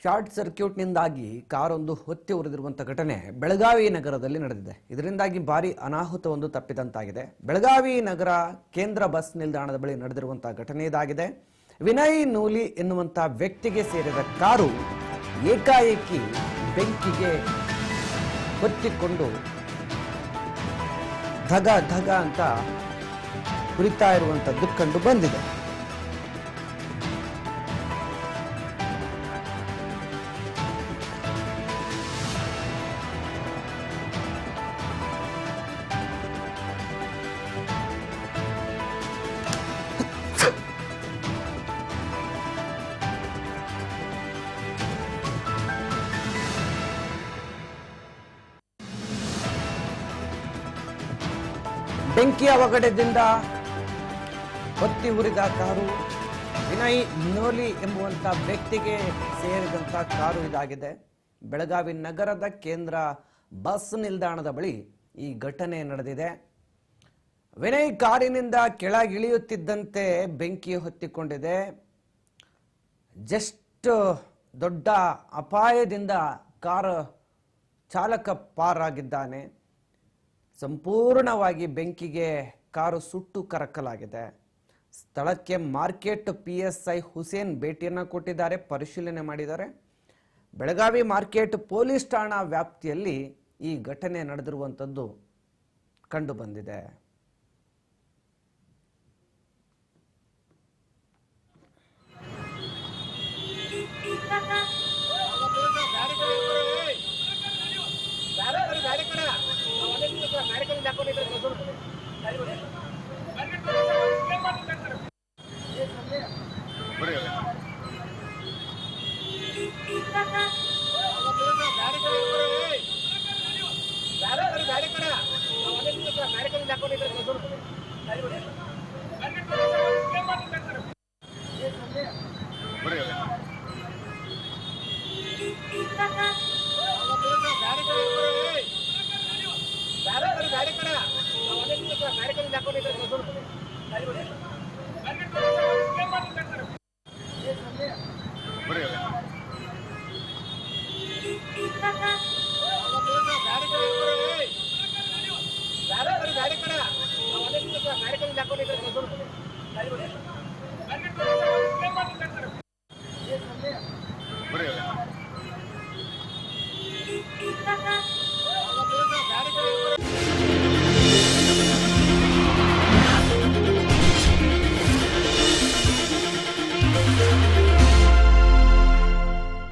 Short ಸರ್ಕ್ಯೂಟ್ನಿಂದಾಗಿ ಕಾರೊಂದು ಹೊತ್ತಿ ಉರಿದಿರುವಂಥ ಘಟನೆ ಬೆಳಗಾವಿ ನಗರದಲ್ಲಿ ನಡೆದಿದೆ. ಇದರಿಂದಾಗಿ ಭಾರಿ ಅನಾಹುತವೊಂದು ತಪ್ಪಿದಂತಾಗಿದೆ. ಬೆಳಗಾವಿ ನಗರ ಕೇಂದ್ರ ಬಸ್ ನಿಲ್ದಾಣದ ಬಳಿ ನಡೆದಿರುವಂತಹ ಘಟನೆ ಇದಾಗಿದೆ. ವಿನಯ್ ನೂಲಿ ಎನ್ನುವಂಥ ವ್ಯಕ್ತಿಗೆ ಸೇರಿದ ಕಾರು ಏಕಾಏಕಿ ಬೆಂಕಿಗೆ ಹೊತ್ತಿಕೊಂಡು ಧಗ ಧಗ ಅಂತ ಉರಿತಾ ಇರುವಂಥದ್ದು ಕಂಡು ಬಂದಿದೆ. ಬೆಂಕಿಯ ಅವಘಡದಿಂದ ಹೊತ್ತಿ ಉರಿದ ಕಾರು ವಿನಯ್ ನೂಲಿ ಎಂಬುವಂತ ವ್ಯಕ್ತಿಗೆ ಸೇರಿದಂತ ಕಾರು ಇದಾಗಿದೆ. ಬೆಳಗಾವಿ ನಗರದ ಕೇಂದ್ರ ಬಸ್ ನಿಲ್ದಾಣದ ಬಳಿ ಈ ಘಟನೆ ನಡೆದಿದೆ. ವಿನಯ್ ಕಾರಿನಿಂದ ಕೆಳಗಿಳಿಯುತ್ತಿದ್ದಂತೆ ಬೆಂಕಿ ಹೊತ್ತಿಕೊಂಡಿದೆ. ಜಸ್ಟ್ ದೊಡ್ಡ ಅಪಾಯದಿಂದ ಕಾರು ಚಾಲಕ ಪಾರಾಗಿದ್ದಾನೆ. ಸಂಪೂರ್ಣವಾಗಿ ಬೆಂಕಿಗೆ ಕಾರು ಸುಟ್ಟು ಕರಕಲಾಗಿದೆ. ಸ್ಥಳಕ್ಕೆ ಮಾರ್ಕೆಟ್ PSI ಹುಸೇನ್ ಭೇಟಿಯನ್ನು ಕೊಟ್ಟಿದ್ದಾರೆ, ಪರಿಶೀಲನೆ ಮಾಡಿದ್ದಾರೆ. ಬೆಳಗಾವಿ ಮಾರ್ಕೆಟ್ ಪೊಲೀಸ್ ಠಾಣಾ ವ್ಯಾಪ್ತಿಯಲ್ಲಿ ಈ ಘಟನೆ ನಡೆದಿರುವಂಥದ್ದು ಕಂಡು ಬಂದಿದೆ.